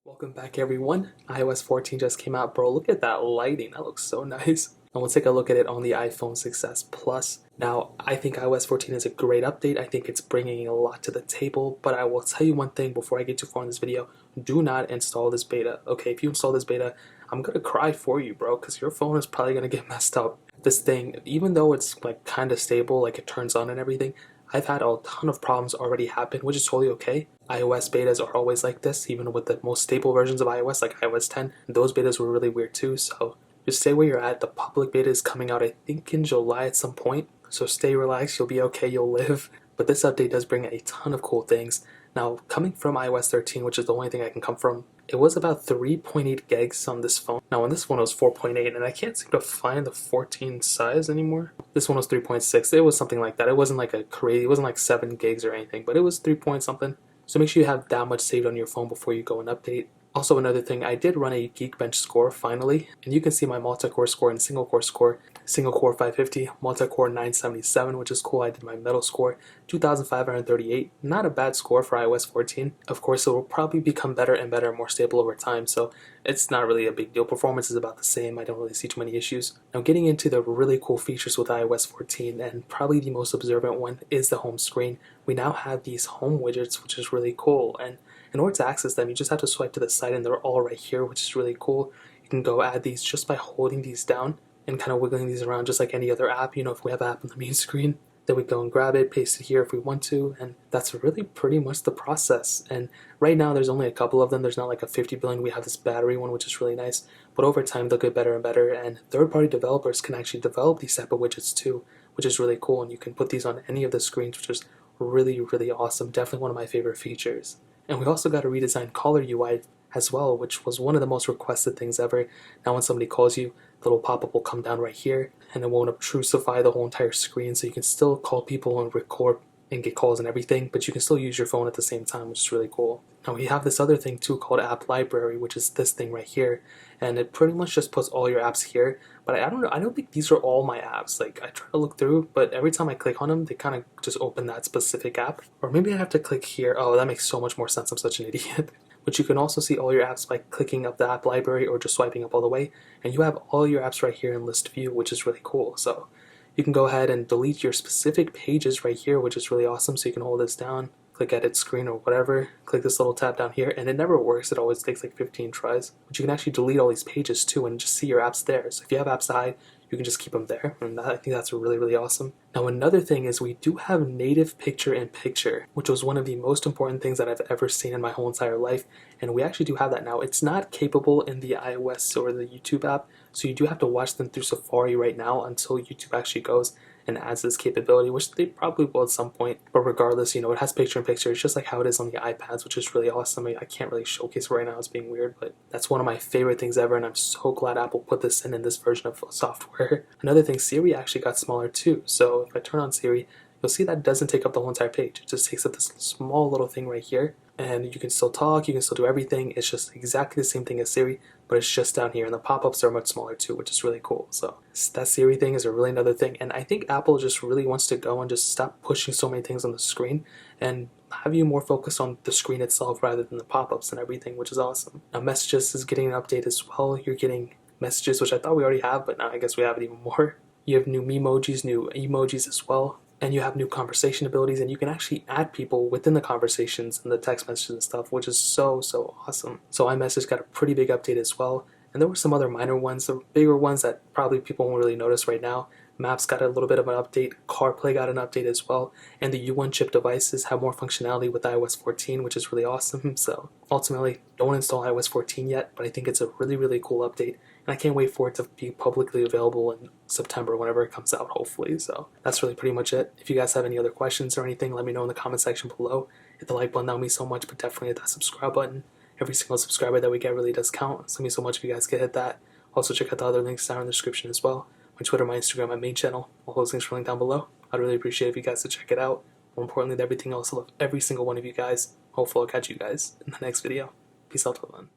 Welcome back everyone. iOS 14 just came out, bro. Look at that lighting. That looks so nice. And we'll take a look at it on the iPhone 6s Plus. Now, I think iOS 14 is a great update. I think it's bringing a lot to the table, but I will tell you one thing before I get too far in this video. Do not install this beta. Okay, if you install this beta, I'm gonna cry for you, bro, because your phone is probably gonna get messed up. This thing, even though it's like kind of stable, like it turns on and everything, I've had a ton of problems already happen, which is totally okay. iOS betas are always like this, even with the most stable versions of iOS, like iOS 10. Those betas were really weird too, so just stay where you're at. The public beta is coming out, I think, in July at some point, so stay relaxed, you'll be okay, you'll live. But this update does bring a ton of cool things. Now, coming from iOS 13, which is the only thing I can come from, it was about 3.8 gigs on this phone. Now on this one it was 4.8, and I can't seem to find the 14 size anymore. This one was 3.6. It was something like that. It wasn't like a crazy, it wasn't like 7 gigs or anything, but it was 3 point something. So make sure you have that much saved on your phone before you go and update. Also, another thing, I did run a Geekbench score finally, and you can see my multi-core score and single-core score. Single-core 550, multi-core 977, which is cool. I did my metal score 2538. Not a bad score for iOS 14. Of course, it will probably become better and better and more stable over time, so it's not really a big deal. Performance is about the same. I don't really see too many issues. Now, getting into the really cool features with iOS 14, and probably the most observant one is the home screen. We now have these home widgets, which is really cool, and in order to access them, you just have to swipe to the side and they're all right here, which is really cool. You can go add these just by holding these down and kind of wiggling these around just like any other app. You know, if we have an app on the main screen, then we go and grab it, paste it here if we want to, and that's really pretty much the process. And right now there's only a couple of them. There's not like a 50 billion. We have this battery one, which is really nice, but over time they'll get better and better, and third-party developers can actually develop these type of widgets too, which is really cool, and you can put these on any of the screens, which is really, really awesome. Definitely one of my favorite features. And we also got a redesigned caller UI as well, which was one of the most requested things ever. Now when somebody calls you, the little pop-up will come down right here, and it won't obtrusify the whole entire screen, so you can still call people and record and get calls and everything, but you can still use your phone at the same time, which is really cool. Now we have this other thing too called App Library, which is this thing right here, and it pretty much just puts all your apps here. But I don't know, I don't think these are all my apps. Like, I try to look through, but every time I click on them, they kind of just open that specific app. Or maybe I have to click here. Oh, that makes so much more sense. I'm such an idiot. But you can also see all your apps by clicking up the app library or just swiping up all the way, and you have all your apps right here in list view, which is really cool. So you can go ahead and delete your specific pages right here, which is really awesome. So you can hold this down, click edit screen or whatever, click this little tab down here, and it never works. It always takes like 15 tries. But you can actually delete all these pages too and just see your apps there. So if you have apps to hide, you can just keep them there, and I think that's really, really awesome. Now another thing is we do have native picture-in-picture, which was one of the most important things that I've ever seen in my whole entire life, and we actually do have that now. It's not capable in the iOS or the YouTube app, so you do have to watch them through Safari right now until YouTube actually goes and adds this capability, which they probably will at some point. But regardless, you know, it has picture-in-picture. It's just like how it is on the iPads, which is really awesome. I can't really showcase it right now, it's being weird, but that's one of my favorite things ever, and I'm so glad Apple put this in this version of software. Another thing, Siri actually got smaller too. So if I turn on Siri, you'll see that it doesn't take up the whole entire page. It just takes up this small little thing right here, and you can still talk, you can still do everything. It's just exactly the same thing as Siri, but it's just down here, and the pop-ups are much smaller too, which is really cool. So that Siri thing is a really another thing, and I think Apple just really wants to go and just stop pushing so many things on the screen and have you more focused on the screen itself rather than the pop-ups and everything, which is awesome. Now Messages is getting an update as well. You're getting Messages, which I thought we already have, but now I guess we have it even more. You have new Memojis, new emojis as well, and you have new conversation abilities, and you can actually add people within the conversations and the text messages and stuff, which is so awesome. So iMessage got a pretty big update as well, and there were some other minor ones. The bigger ones that probably people won't really notice right now. Maps got a little bit of an update, CarPlay got an update as well, and the U1 chip devices have more functionality with iOS 14, which is really awesome. So ultimately, don't install iOS 14 yet, but I think it's a really, really cool update, and I can't wait for it to be publicly available in September whenever it comes out, hopefully. So that's really pretty much it. If you guys have any other questions or anything, let me know in the comment section below. Hit the like button, that would mean so much, but definitely hit that subscribe button. Every single subscriber that we get really does count, so it means so much if you guys could hit that. Also check out the other links down in the description as well. My Twitter, my Instagram, my main channel, all those links are linked down below. I'd really appreciate if you guys to check it out. More importantly than everything else, I love every single one of you guys. Hopefully I'll catch you guys in the next video. Peace out till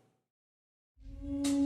then.